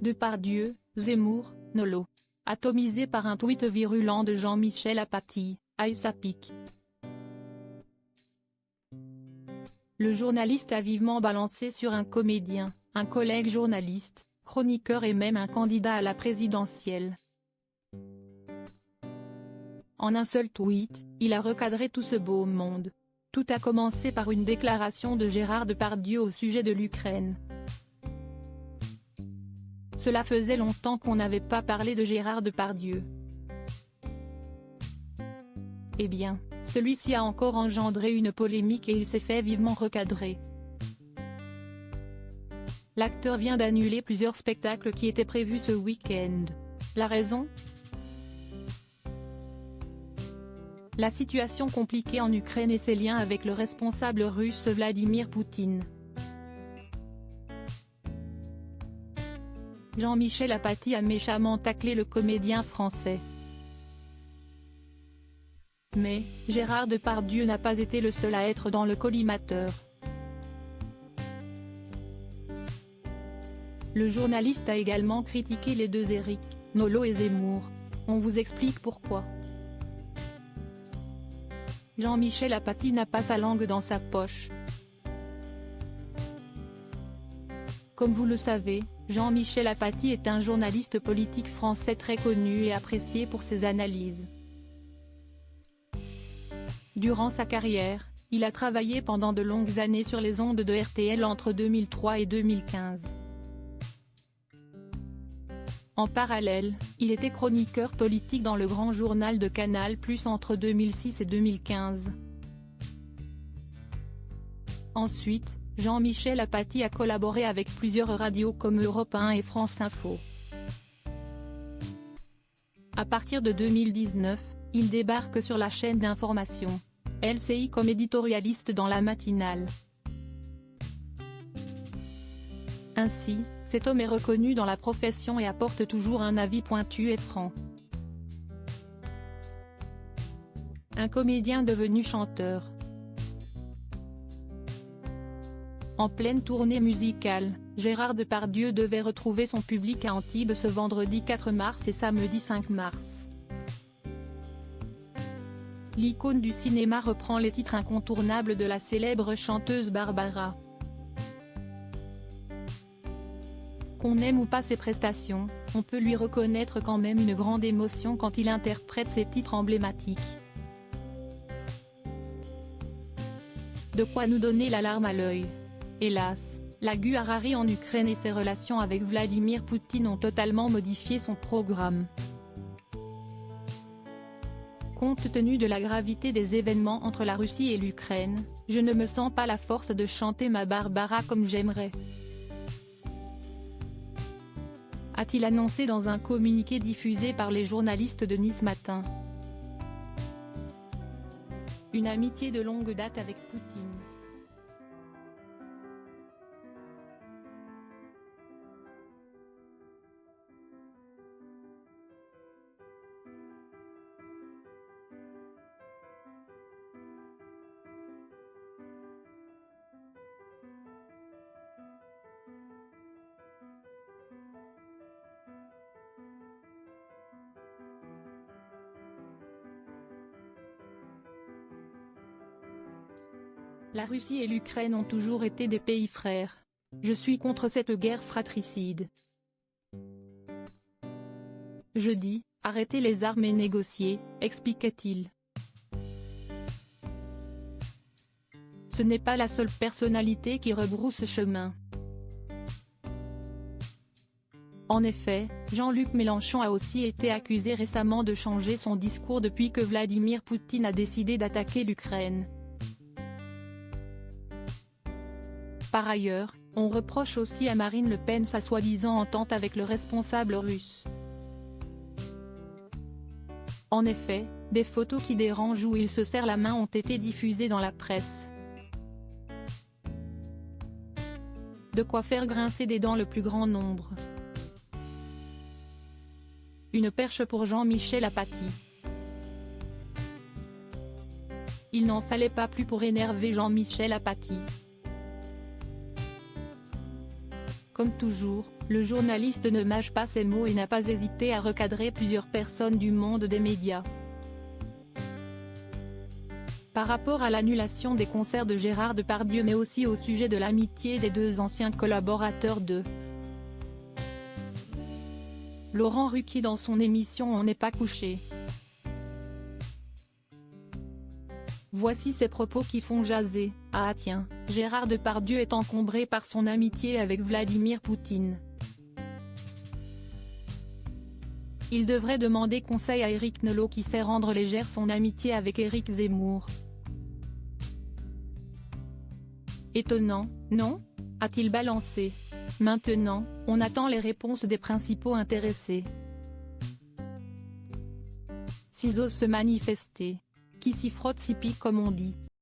Depardieu, Zemmour, Nolo. Atomisé par un tweet virulent de Jean-Michel Apathy, aïe ça pique. Le journaliste a vivement balancé sur un comédien, un collègue journaliste, chroniqueur et même un candidat à la présidentielle. En un seul tweet, il a recadré tout ce beau monde. Tout a commencé par une déclaration de Gérard Depardieu au sujet de l'Ukraine. Cela faisait longtemps qu'on n'avait pas parlé de Gérard Depardieu. Eh bien, celui-ci a encore engendré une polémique et il s'est fait vivement recadrer. L'acteur vient d'annuler plusieurs spectacles qui étaient prévus ce week-end. La raison ? La situation compliquée en Ukraine et ses liens avec le responsable russe Vladimir Poutine. Jean-Michel Apathy a méchamment taclé le comédien français. Mais, Gérard Depardieu n'a pas été le seul à être dans le collimateur. Le journaliste a également critiqué les deux Éric, Nolo et Zemmour. On vous explique pourquoi. Jean-Michel Apathy n'a pas sa langue dans sa poche. Comme vous le savez, Jean-Michel Apathy est un journaliste politique français très connu et apprécié pour ses analyses. Durant sa carrière, il a travaillé pendant de longues années sur les ondes de RTL entre 2003 et 2015. En parallèle, il était chroniqueur politique dans le grand journal de Canal+ entre 2006 et 2015. Ensuite, Jean-Michel Apathy a collaboré avec plusieurs radios comme Europe 1 et France Info. À partir de 2019, il débarque sur la chaîne d'information, LCI comme éditorialiste dans la matinale. Ainsi, cet homme est reconnu dans la profession et apporte toujours un avis pointu et franc. Un comédien devenu chanteur. En pleine tournée musicale, Gérard Depardieu devait retrouver son public à Antibes ce vendredi 4 mars et samedi 5 mars. L'icône du cinéma reprend les titres incontournables de la célèbre chanteuse Barbara. Qu'on aime ou pas ses prestations, on peut lui reconnaître quand même une grande émotion quand il interprète ses titres emblématiques. De quoi nous donner la larme à l'œil. Hélas, la guerre Harari en Ukraine et ses relations avec Vladimir Poutine ont totalement modifié son programme. Compte tenu de la gravité des événements entre la Russie et l'Ukraine, je ne me sens pas la force de chanter ma Barbara comme j'aimerais. A-t-il annoncé dans un communiqué diffusé par les journalistes de Nice Matin. Une amitié de longue date avec Poutine. La Russie et l'Ukraine ont toujours été des pays frères. Je suis contre cette guerre fratricide. Je dis, arrêtez les armes et négociez, expliquait-il. Ce n'est pas la seule personnalité qui rebrousse chemin. En effet, Jean-Luc Mélenchon a aussi été accusé récemment de changer son discours depuis que Vladimir Poutine a décidé d'attaquer l'Ukraine. Par ailleurs, on reproche aussi à Marine Le Pen sa soi-disant entente avec le responsable russe. En effet, des photos qui dérangent où il se serre la main ont été diffusées dans la presse. De quoi faire grincer des dents le plus grand nombre. Une perche pour Jean-Michel Apathy. Il n'en fallait pas plus pour énerver Jean-Michel Apathy. Comme Comme toujours, le journaliste ne mâche pas ses mots et n'a pas hésité à recadrer plusieurs personnes du monde des médias. Par rapport à l'annulation des concerts de Gérard Depardieu mais aussi au sujet de l'amitié des deux anciens collaborateurs de Laurent Ruquier dans son émission On n'est pas couché. Voici ces propos qui font jaser. Ah tiens, Gérard Depardieu est encombré par son amitié avec Vladimir Poutine. Il devrait demander conseil à Éric Nolot qui sait rendre légère son amitié avec Éric Zemmour. Étonnant, non ? A-t-il balancé. Maintenant, on attend les réponses des principaux intéressés. S'ils osent se manifester. Qui s'y frotte s'y pique comme on dit.